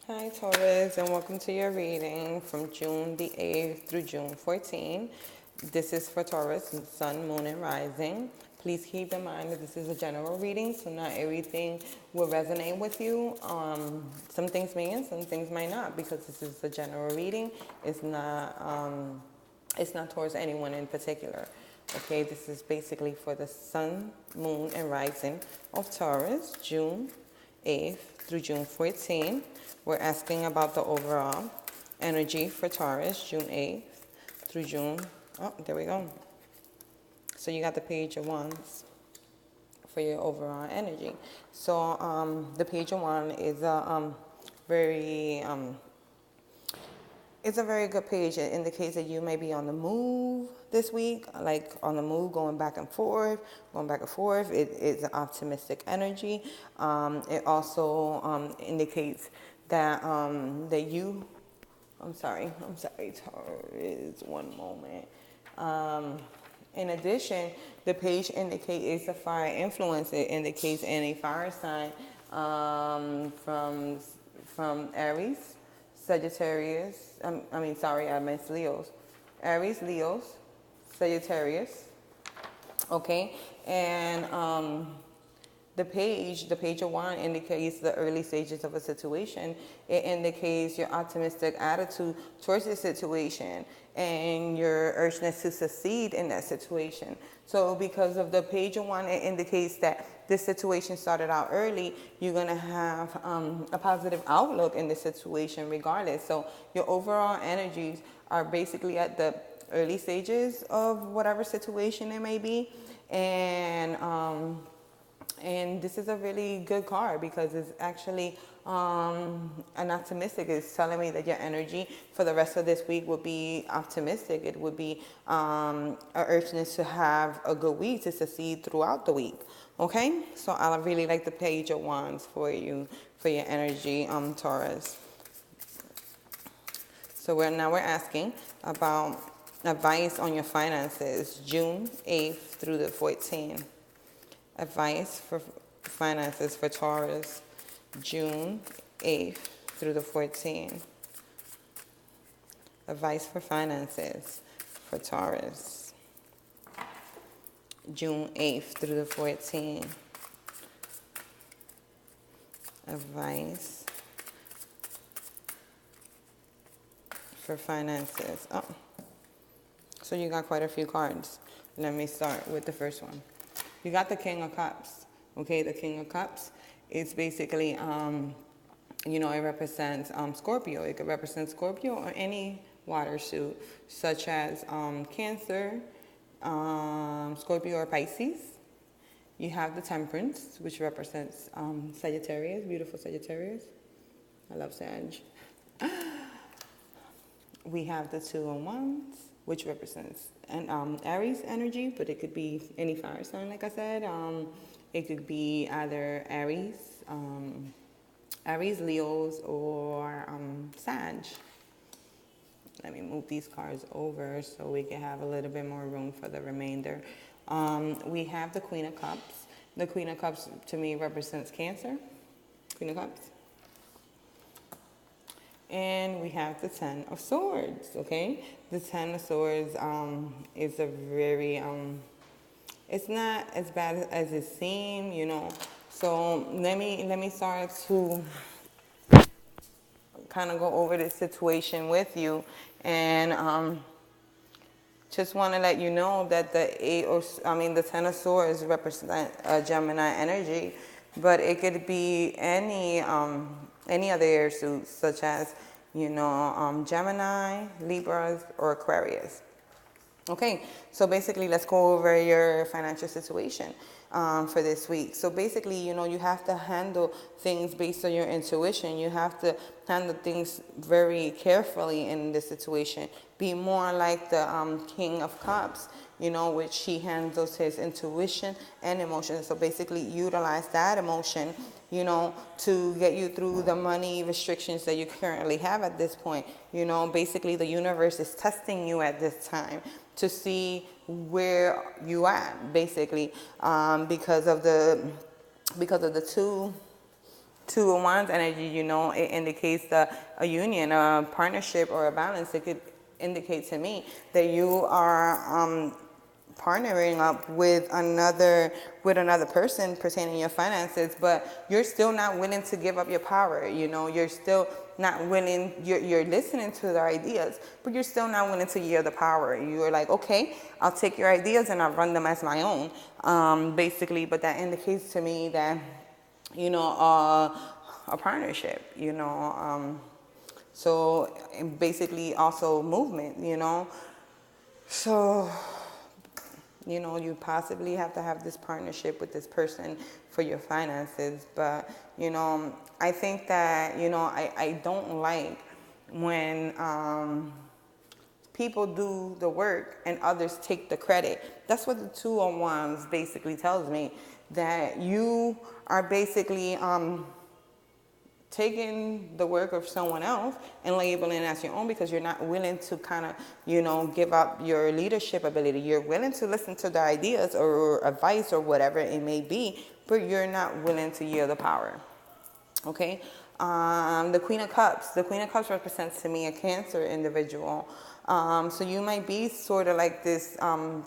Hi Taurus, and welcome to your reading from June the 8th through June 14th. This is for Taurus, Sun, Moon, and Rising. Please keep in mind that this is a general reading, so not everything will resonate with you. Some things may and some things might not, because this is a general reading. It's not towards anyone in particular. Okay, this is basically for the Sun, Moon, and Rising of Taurus, June 8th through June 14th. We're asking about the overall energy for Taurus, June 8th through June. Oh, there we go. So you got the Page of Wands for your overall energy. So the Page of Wands is a very it's a very good page. It indicates that you may be on the move this week, like on the move, going back and forth, It is an optimistic energy. It also indicates that I'm sorry, Taurus, one moment. In addition, the page indicates a fire influence. It indicates any fire sign from Aries, Sagittarius. I meant Leos. Aries, Leos, Sagittarius. Okay, and the page of Wands indicates the early stages of a situation. It indicates your optimistic attitude towards the situation and your urgency to succeed in that situation. So because of the page of Wands, it indicates that this situation started out early. You're going to have a positive outlook in the situation regardless. So your overall energies are basically at the early stages of whatever situation it may be. And this is a really good card because it's actually an optimistic. It's telling me that your energy for the rest of this week would be optimistic. It would be an urgency to have a good week, to succeed throughout the week. Okay? So I really like the Page of Wands for you, for your energy, Taurus. So we're asking about advice on your finances, June 8th through the 14th. Advice for finances for Taurus, June 8th through the 14th. Advice for finances for Taurus, June 8th through the 14th. Advice for finances. Oh, so you got quite a few cards. Let me start with the first one. You got the King of Cups. Okay, the King of Cups is basically, it represents Scorpio. It could represent Scorpio or any water suit, such as Cancer, Scorpio, or Pisces. You have the Temperance, which represents Sagittarius, beautiful Sagittarius. I love Sag. We have the Two of Wands, which represents Aries energy, but it could be any fire sign, like I said. It could be either Aries, Leos, or Sag. Let me move these cards over so we can have a little bit more room for the remainder. We have the Queen of Cups. The Queen of Cups, to me, represents Cancer. Queen of Cups. And we have the Ten of Swords, okay? The Ten of Swords is a very, it's not as bad as it seems, So let me start to kind of go over this situation with you. And just want to let you know that the Ten of Swords represent Gemini energy, but it could be any other air suits, such as, Gemini, Libras, or Aquarius. Okay, so basically, let's go over your financial situation for this week. So basically, you have to handle things based on your intuition. You have to handle things very carefully in this situation. Be more like the King of Cups, which he handles his intuition and emotion. So basically, utilize that emotion, to get you through the money restrictions that you currently have at this point. Basically, the universe is testing you at this time to see where you at, basically, because of the two Two of Wands energy, you know, it indicates a union, a partnership, or a balance. It could indicate to me that you are partnering up with another person pertaining to your finances, but you're still not willing to give up your power. You know, you're still not willing. You're listening to their ideas, but you're still not willing to yield the power. You're like, okay, I'll take your ideas and I'll run them as my own, basically. But that indicates to me that, you know, a partnership, you know, so basically also movement, you know. So, you know, you possibly have to have this partnership with this person for your finances. But, you know, I think that, you know, I don't like when people do the work and others take the credit. That's what the Two of Wands basically tells me, that you are basically taking the work of someone else and labeling it as your own, because you're not willing to kind of, you know, give up your leadership ability. You're willing to listen to the ideas or advice or whatever it may be, but you're not willing to yield the power. Okay? The Queen of Cups. The Queen of Cups represents to me a Cancer individual. So you might be sort of like this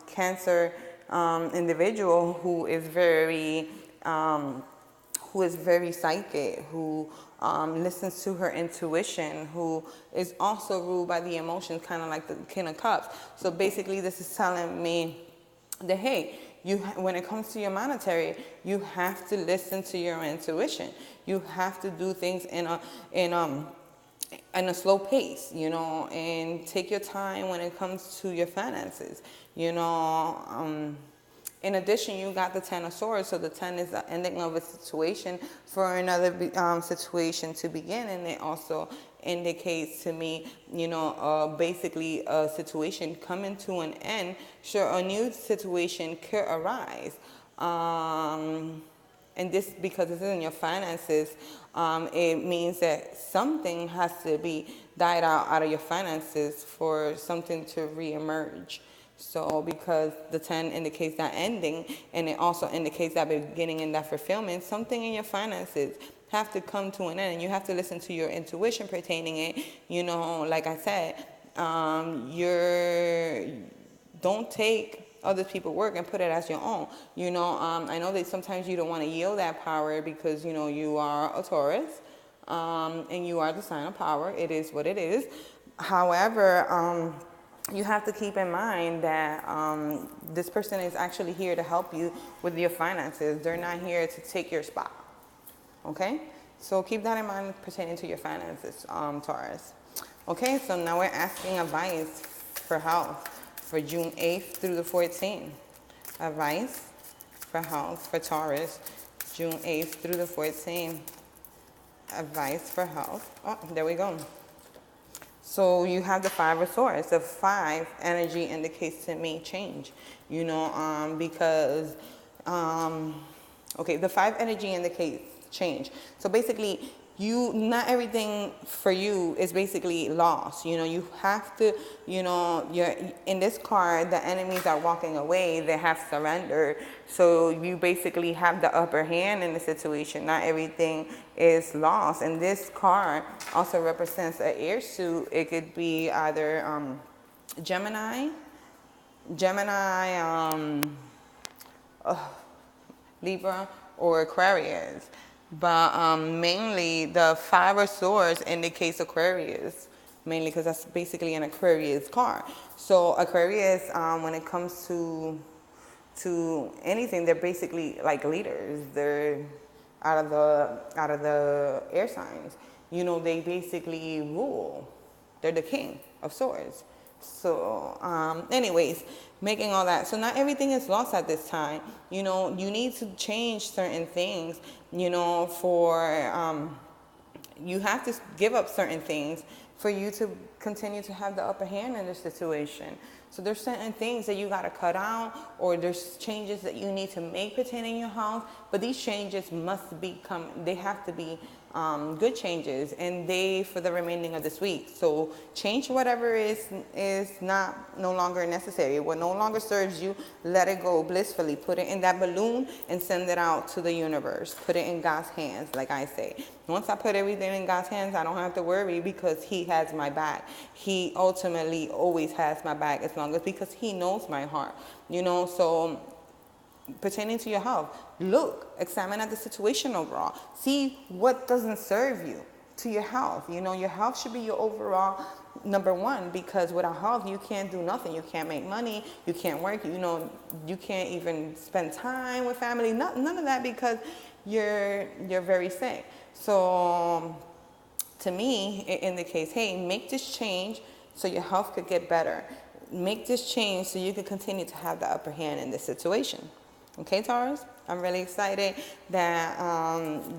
Cancer individual who is very psychic, who listens to her intuition, who is also ruled by the emotions, kind of like the King of Cups. So basically this is telling me that, hey, when it comes to your monetary, you have to listen to your intuition. You have to do things in a slow pace, you know, and take your time when it comes to your finances, you know. In addition, you got the Ten of Swords, so the 10 is the ending of a situation for another situation to begin, and it also indicates to me, you know, basically a situation coming to an end. Sure, a new situation could arise. And this, because this is in your finances, it means that something has to be died out of your finances for something to reemerge. So because the 10 indicates that ending, and it also indicates that beginning and that fulfillment, something in your finances have to come to an end, and you have to listen to your intuition pertaining it. You know, like I said, don't take other people's work and put it as your own. You know, I know that sometimes you don't want to yield that power because, you know, you are a Taurus, and you are the sign of power. It is what it is. However, you have to keep in mind that this person is actually here to help you with your finances. They're not here to take your spot. Okay? So keep that in mind pertaining to your finances, Taurus. Okay, so now we're asking advice for health for June 8th through the 14th. Advice for health for Taurus, June 8th through the 14th. Advice for health. Oh, there we go. So you have the Five of Swords. The 5 energy indicates to me change, you know, because, okay, the 5 energy indicates change. So basically, not everything for you is basically lost. You know, you have to, you know, in this card, the enemies are walking away. They have surrendered. So you basically have the upper hand in the situation. Not everything is lost. And this card also represents an air suit. It could be either Gemini, Libra, or Aquarius. But mainly the 5 of Swords indicates Aquarius, mainly because that's basically an Aquarius card. So Aquarius, when it comes to anything, they're basically like leaders. They're out of the air signs. You know, they basically rule. They're the King of Swords. So, anyways, making all that. So not everything is lost at this time. You know, you need to change certain things, you know, you have to give up certain things for you to continue to have the upper hand in this situation. So there's certain things that you got to cut out, or there's changes that you need to make pertaining your house. But these changes they have to be good changes and day for the remaining of this week. So change whatever is no longer necessary. What no longer serves you, let it go blissfully. Put it in that balloon and send it out to the universe. Put it in God's hands, like I say. Once I put everything in God's hands, I don't have to worry because He has my back. He ultimately always has my back as long as, because He knows my heart. So pertaining to your health, examine at the situation overall. See what doesn't serve you to your health. Your health should be your overall number one, because without health, you can't do nothing. You can't make money. You can't work. You can't even spend time with family. None of that, because you're very sick. So to me, it indicates, hey, make this change so your health could get better. Make this change so you can continue to have the upper hand in this situation. Okay, Taurus? I'm really excited that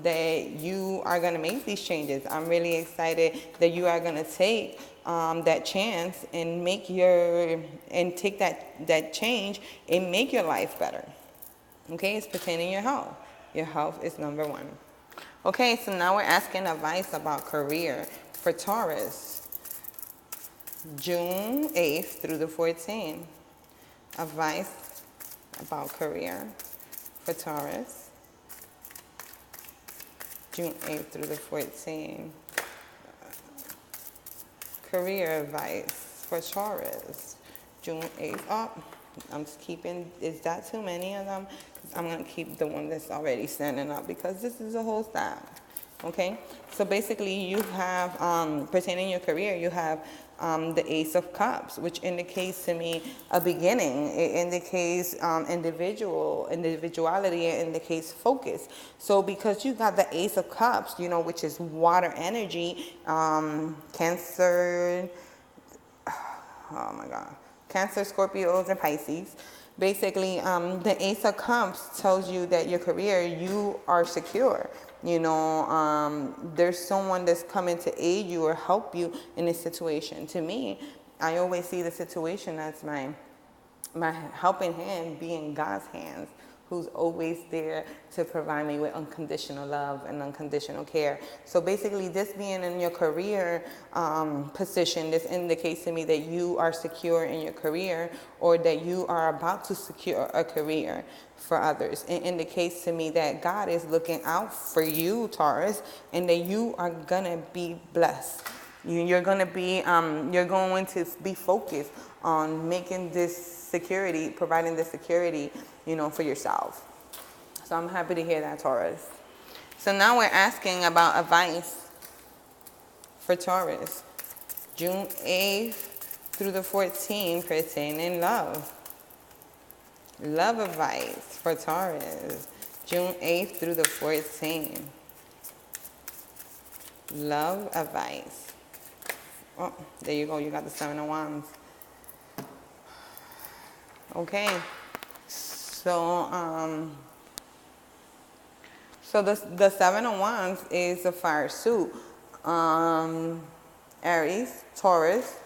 that you are going to make these changes. I'm really excited that you are going to take that chance and take that change and make your life better. Okay, it's pertaining to your health. Your health is number one. Okay, so now we're asking advice about career for Taurus. June 8th through the 14th. Advice about career for Taurus. June 8th through the 14th. Career advice for Taurus. June 8th. Oh, I'm just keeping, is that too many of them? I'm going to keep the one that's already standing up because this is a whole stack. Okay? So basically you have, pertaining to your career, you have the Ace of Cups, which indicates to me a beginning. It indicates individuality. It indicates focus. So because you got the Ace of Cups, which is water energy, Cancer, oh my God, Cancer, Scorpios, and Pisces. Basically, the Ace of Cups tells you that your career, you are secure. There's someone that's coming to aid you or help you in this situation. To me, I always see the situation as my helping hand being God's hands, who's always there to provide me with unconditional love and unconditional care. So basically, this being in your career position, this indicates to me that you are secure in your career, or that you are about to secure a career for others. It indicates to me that God is looking out for you, Taurus, and that you are gonna be blessed. You're going to be focused on making this security, providing this security, for yourself. So I'm happy to hear that, Taurus. So now we're asking about advice for Taurus. June 8th through the 14th, pertaining love. Love advice for Taurus. June 8th through the 14th. Love advice. Oh, there you go. You got the 7 of Wands. Okay. So the 7 of Wands is a fire suit. Aries, Taurus.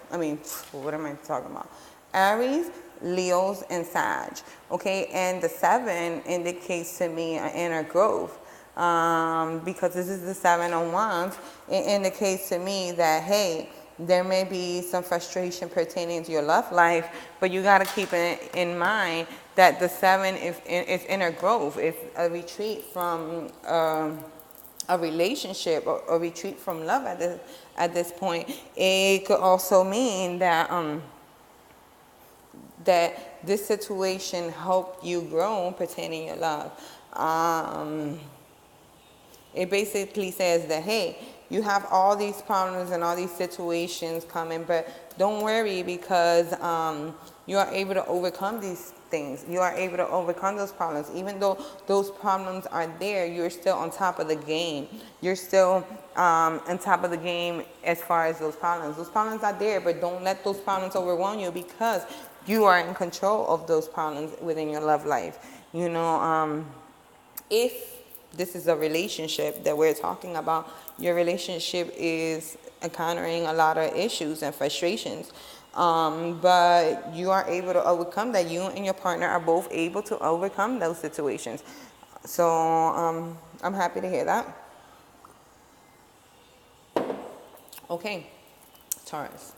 What am I talking about? Aries, Leos, and Sag. Okay, and the 7 indicates to me an inner growth. Because this is the 7 of Wands, it indicates to me that, hey, there may be some frustration pertaining to your love life, but you got to keep it in mind that the 7 is inner growth. It's a retreat from a relationship, or a retreat from love at this point. It could also mean that that this situation helped you grow pertaining to your love. It basically says that, hey, you have all these problems and all these situations coming, but don't worry, because you are able to overcome these things. You are able to overcome those problems. Even though those problems are there, you're still on top of the game. You're still on top of the game as far as those problems. Those problems are there, but don't let those problems overwhelm you, because you are in control of those problems within your love life. If this is a relationship that we're talking about, your relationship is encountering a lot of issues and frustrations, but you are able to overcome that. You and your partner are both able to overcome those situations. So I'm happy to hear that. Okay, Taurus.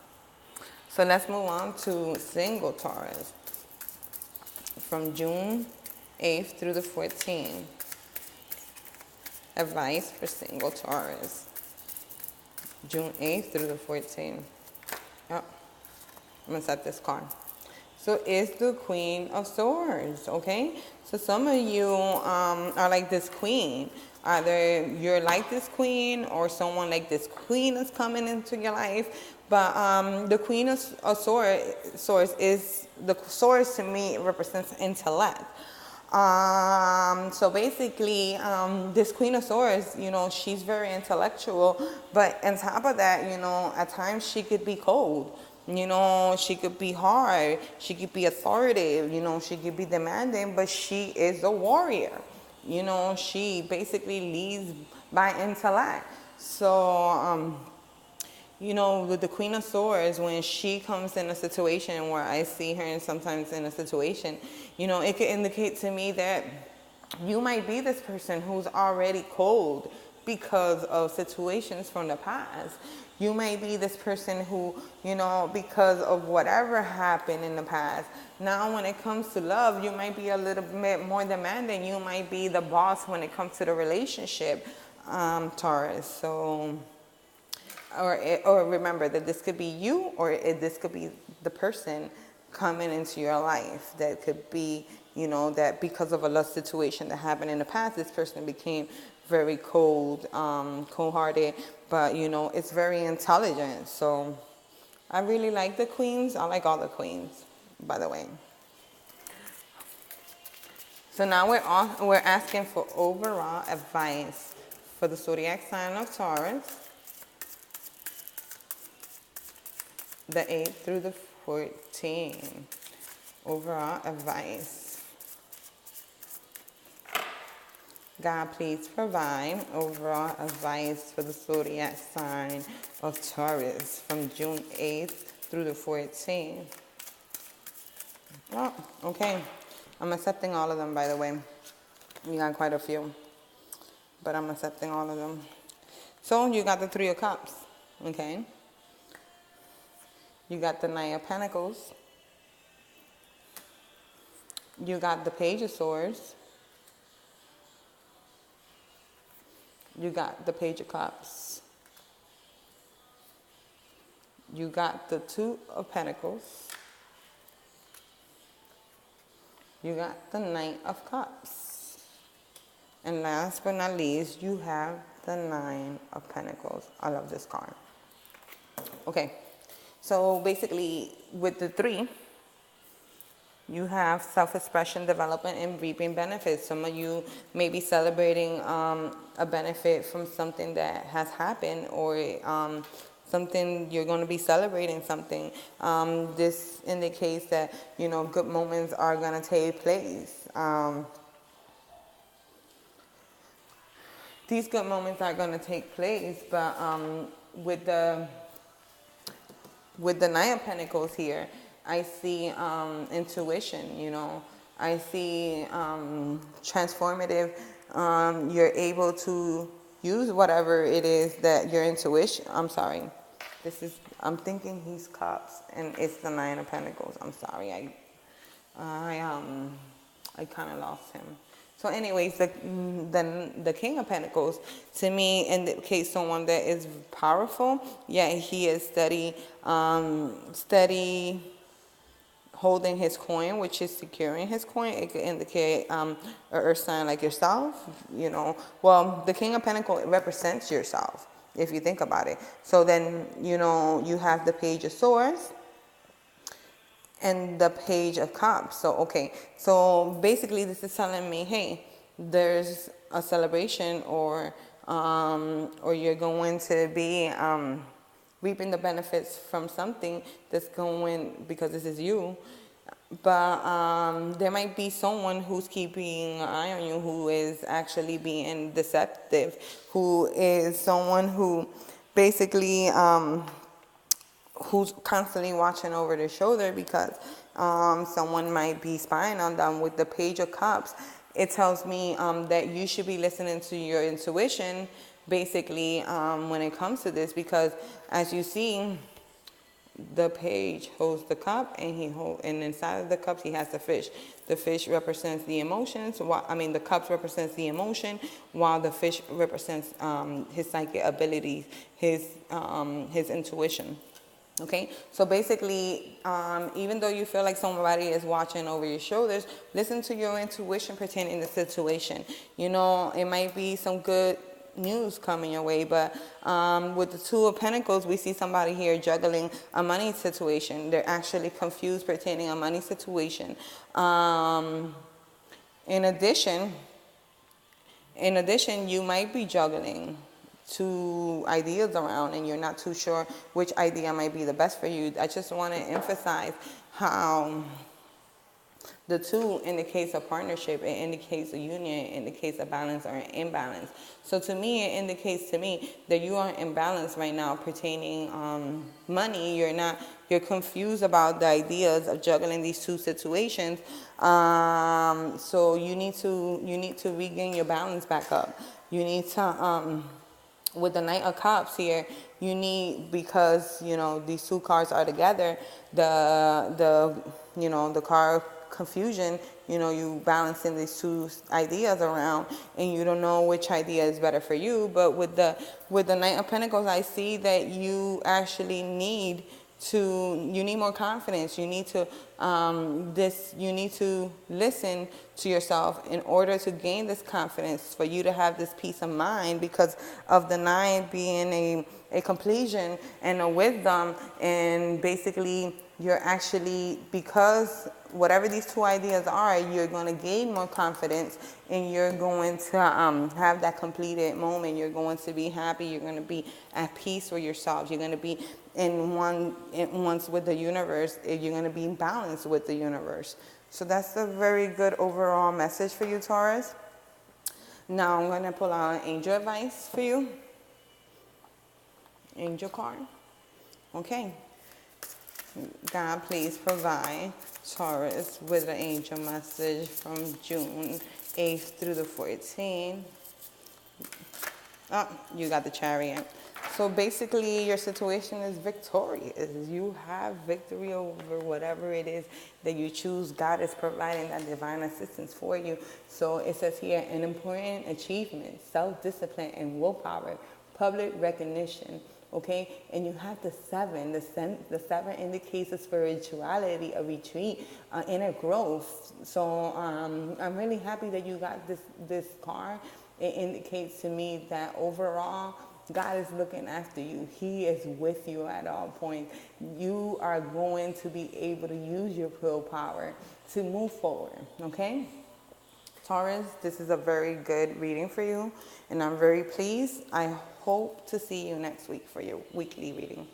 So let's move on to single Taurus from June 8th through the 14th. Advice for single Taurus. June 8th through the 14th. Yep. I'm going to set this card. So it's the Queen of Swords, okay? So some of you are like this queen. Either you're like this queen or someone like this queen is coming into your life. But the Queen of Swords is, the swords to me represents intellect. So basically, this Queen of Swords, you know, she's very intellectual, but on top of that, you know, at times she could be cold. You know, she could be hard, she could be authoritative, you know, she could be demanding, but she is a warrior. You know, she basically leads by intellect. So, you know, with the Queen of Swords, when she comes in a situation where I see her and sometimes in a situation, you know, it could indicate to me that you might be this person who's already cold because of situations from the past. You may be this person who, you know, because of whatever happened in the past. Now when it comes to love, you might be a little bit more demanding. You might be the boss when it comes to the relationship, Taurus. So, or remember that this could be you, or this could be the person coming into your life. That could be, you know, that because of a love situation that happened in the past, this person became very cold, cold-hearted, but you know, it's very intelligent. So I really like the queens. I like all the queens, by the way. So now we're asking for overall advice for the zodiac sign of Taurus, the 8th through the 14th. Overall advice. God, please provide overall advice for the zodiac sign of Taurus from June 8th through the 14th. Oh, okay. I'm accepting all of them, by the way. We got quite a few, but I'm accepting all of them. So you got the Three of Cups, okay? You got the Knight of Pentacles. You got the Page of Swords. You got the Page of Cups. You got the Two of Pentacles. You got the Knight of Cups. And last but not least, you have the Nine of Pentacles. I love this card. Okay, so basically with the three, you have self-expression, development, and reaping benefits. Some of you may be celebrating a benefit from something that has happened, or something you're going to be celebrating something. This indicates that, you know, good moments are going to take place. These good moments are going to take place, but with the Nine of Pentacles here, I see intuition, you know. I see transformative. You're able to use whatever it is that your intuition, I'm sorry. I'm thinking he's Cups, and it's the Nine of Pentacles. I'm sorry. I kind of lost him. So anyways, the King of Pentacles, to me, indicates someone that is powerful. Yeah, he is steady holding his coin, which is securing his coin. It could indicate an earth sign like yourself, you know. Well, the King of Pentacles represents yourself, if you think about it. So then, you know, you have the Page of Swords and the Page of Cups. So, okay. So basically this is telling me, hey, there's a celebration, or you're going to be reaping the benefits from something that's going, because this is you. But there might be someone who's keeping an eye on you, who is actually being deceptive, who is someone who basically who's constantly watching over their shoulder, because someone might be spying on them. With the Page of Cups, it tells me that you should be listening to your intuition, basically, when it comes to this, because as you see, the page holds the cup, and and inside of the cups he has the fish. The fish represents the emotions. The cups represents the emotion, while the fish represents his psychic abilities, his intuition. Okay, so basically, even though you feel like somebody is watching over your shoulders, listen to your intuition pertaining to the situation. You know, it might be some good news coming your way, but with the Two of Pentacles, we see somebody here juggling a money situation. They're actually confused pertaining a money situation. In addition, you might be juggling two ideas around, and you're not too sure which idea might be the best for you. I just want to emphasize how the two indicates a partnership, it indicates a union, it indicates a balance or an imbalance. So to me, it indicates to me that you are imbalanced right now pertaining money. You're confused about the ideas of juggling these two situations. So you need to regain your balance back up. You need to with the Knight of Cups here, because these two cards are together, the card confusion, you balancing these two ideas around, and you don't know which idea is better for you. But with the Knight of Pentacles, I see that you actually need more confidence. You need to listen to yourself in order to gain this confidence, for you to have this peace of mind, because of the 9 being a completion and a wisdom. And basically, you're actually, because whatever these two ideas are, you're going to gain more confidence, and you're going to have that completed moment. You're going to be happy. You're going to be at peace with yourself. You're going to be once with the universe. You're going to be in balance with the universe. So that's a very good overall message for you, Taurus. Now I'm going to pull out an angel advice for you. Angel card. Okay. God, please provide Taurus with an angel message from June 8th through the 14th. Oh, you got the Chariot. So basically, your situation is victorious. You have victory over whatever it is that you choose. God is providing that divine assistance for you. So it says here, an important achievement, self-discipline and willpower, public recognition. Okay, and you have the 7. The 7 indicates a spirituality, a retreat, inner growth. So I'm really happy that you got this card. It indicates to me that overall, God is looking after you. He is with you at all points. You are going to be able to use your willpower to move forward. Okay? Taurus, this is a very good reading for you, and I'm very pleased. I hope to see you next week for your weekly reading.